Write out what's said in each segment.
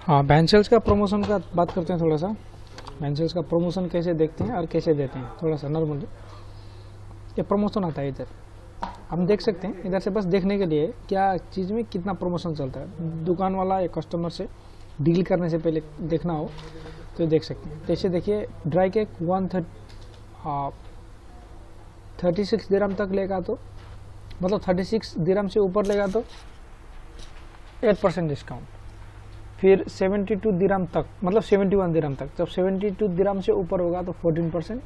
हाँ, bank sales का promotion का बात करते हैं थोड़ा सा। बैंक सेल्स का प्रमोशन कैसे देखते हैं और कैसे देते हैं, थोड़ा सा नॉर्मल। ये प्रमोशन आता है इधर, हम देख सकते हैं इधर से, बस देखने के लिए क्या चीज़ में कितना प्रमोशन चलता है। दुकान वाला या कस्टमर से डील करने से पहले देखना हो तो देख सकते हैं। जैसे देखिए ड्राई केक 36 दिरहम तक लेगा तो मतलब 36 दिरहम से ऊपर लेगा तो 8% डिस्काउंट। फिर 72 दिरहम तक मतलब 71 दिरहम तक, जब 72 दिरहम से ऊपर होगा तो 14%,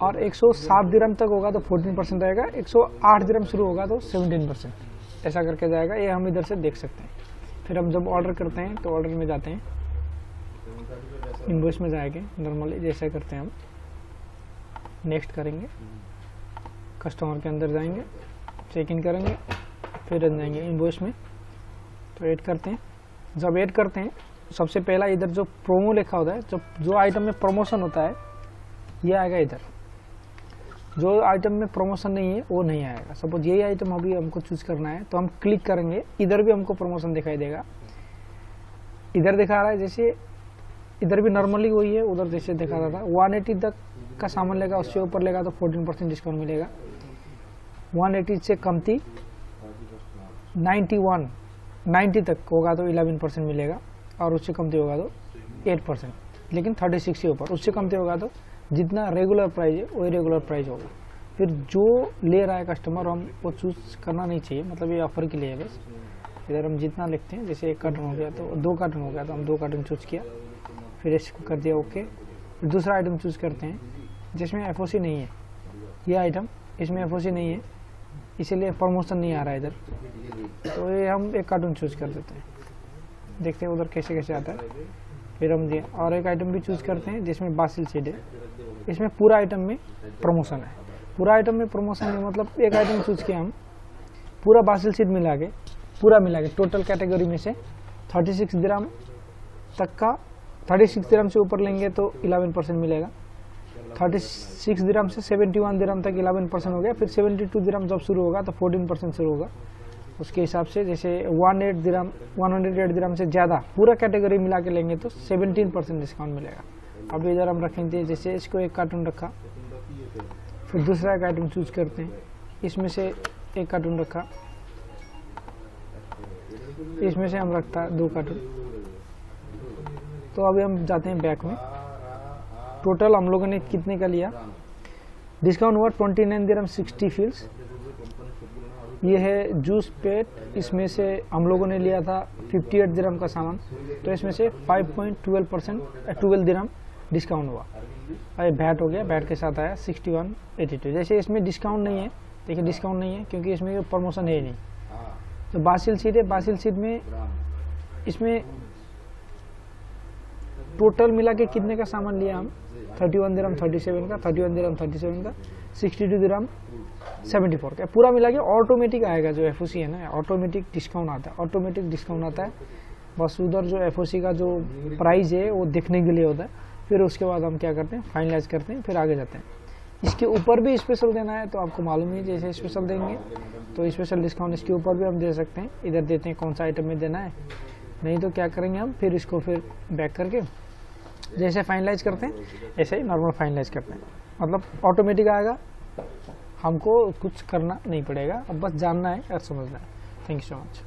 और 107 दिरहम तक होगा तो 14% रहेगा। 108 दिरहम शुरू होगा तो 17%, ऐसा करके जाएगा। ये हम इधर से देख सकते हैं। फिर हम जब ऑर्डर करते हैं तो ऑर्डर में जाते हैं, इनवॉइस में जाएंगे नॉर्मली जैसे करते हैं हम। नेक्स्ट करेंगे, कस्टमर के अंदर जाएंगे, चेक इन करेंगे, फिर जाएंगे इनवॉइस में तो ऐड करते हैं। जब ऐड करते हैं सबसे पहला इधर जो प्रोमो लिखा होता है, जब जो आइटम में प्रमोशन होता है ये आएगा इधर। जो आइटम में प्रमोशन नहीं है वो नहीं आएगा। सपोज यही आइटम अभी हमको चूज करना है तो हम क्लिक करेंगे, इधर भी हमको प्रमोशन दिखाई देगा। इधर दिखा रहा है जैसे, इधर भी नॉर्मली वही है, उधर जैसे दिखा रहा था। 180 तक का सामान लेगा, उससे ऊपर लेगा तो 14% डिस्काउंट मिलेगा। 180 से कमती 90 तक होगा तो 11% मिलेगा, और उससे कमती होगा तो 8%। लेकिन 36 से ऊपर, उससे कमती होगा तो जितना रेगुलर प्राइस है वही रेगुलर प्राइस होगा। फिर जो ले रहा है कस्टमर हम वो चूज करना नहीं चाहिए, मतलब ये ऑफर के लिए है बस। इधर हम जितना लिखते हैं, जैसे 1 कार्टन हो गया तो 2 कार्टन हो गया तो हम 2 कार्टन चूज किया, फिर इसको कर दिया ओके। फिर दूसरा आइटम चूज करते हैं जिसमें एफओसी नहीं है। ये आइटम इसमें एफओसी नहीं है, इसीलिए प्रमोशन नहीं आ रहा है इधर, तो ये हम 1 कार्टून चूज कर देते हैं। देखते हैं उधर कैसे कैसे आता है। फिर हम दिए और एक आइटम भी चूज करते हैं जिसमें बासिल सीड है। इसमें पूरा आइटम में प्रमोशन है। पूरा आइटम में प्रमोशन है मतलब एक आइटम चूज किया हम, पूरा बासिल सीड मिला के टोटल कैटेगरी में से 36 दिरहम तक का, 36 दिरहम से ऊपर लेंगे तो 11% मिलेगा। 36 दिरहम से 71 दिरहम तक 11% हो गया। फिर 72 दिरहम जब शुरू होगा तो 14% शुरू होगा। उसके हिसाब से जैसे 108 दिरहम से ज़्यादा पूरा कैटेगरी मिला के लेंगे तो 17% डिस्काउंट मिलेगा। अब इधर हम रखेंगे, जैसे इसको 1 कार्टून रखा, फिर दूसरा एक आइटम चूज करते हैं, इसमें से 1 कार्टून रखा, इसमें से हम रखता है 2 कार्टून। तो अभी हम जाते हैं बैक में। टोटल हम लोगों ने कितने का लिया, डिस्काउंट हुआ 29 दिरहम 60 फील्स। ये है जूस पेट, इसमें से हम लोगों ने लिया था 58 दिरहम का सामान, तो इसमें से 5.12 दिरहम डिस्काउंट हुआ। अरे भैट हो गया, भैट के साथ आया 61.82। जैसे इसमें डिस्काउंट नहीं है, देखिए डिस्काउंट नहीं है क्योंकि इसमें प्रमोशन है ही नहीं। तो बासिल सीड है, बासिल सीड में इसमें टोटल मिला के कितने का सामान लिया हम, 31 दिरहम 37 का, 31 दिरहम 37 का, 62 दिरहम 74 का, पूरा मिला के ऑटोमेटिक आएगा। जो एफओसी है ना, ऑटोमेटिक डिस्काउंट आता है, ऑटोमेटिक डिस्काउंट आता है। बस उधर जो एफओसी का जो प्राइस है वो देखने के लिए होता है। फिर उसके बाद हम क्या करते हैं, फाइनलाइज करते हैं, फिर आगे जाते हैं। इसके ऊपर भी स्पेशल देना है तो आपको मालूम है, जैसे स्पेशल देंगे तो स्पेशल डिस्काउंट इसके ऊपर भी हम दे सकते हैं। इधर देते हैं कौन सा आइटम में देना है, नहीं तो क्या करेंगे हम, फिर इसको फिर बैक करके जैसे फाइनलाइज करते हैं ऐसे ही नॉर्मल फाइनलाइज करते हैं, मतलब ऑटोमेटिक आएगा, हमको कुछ करना नहीं पड़ेगा। अब बस जानना है और समझना है। Thank you so much.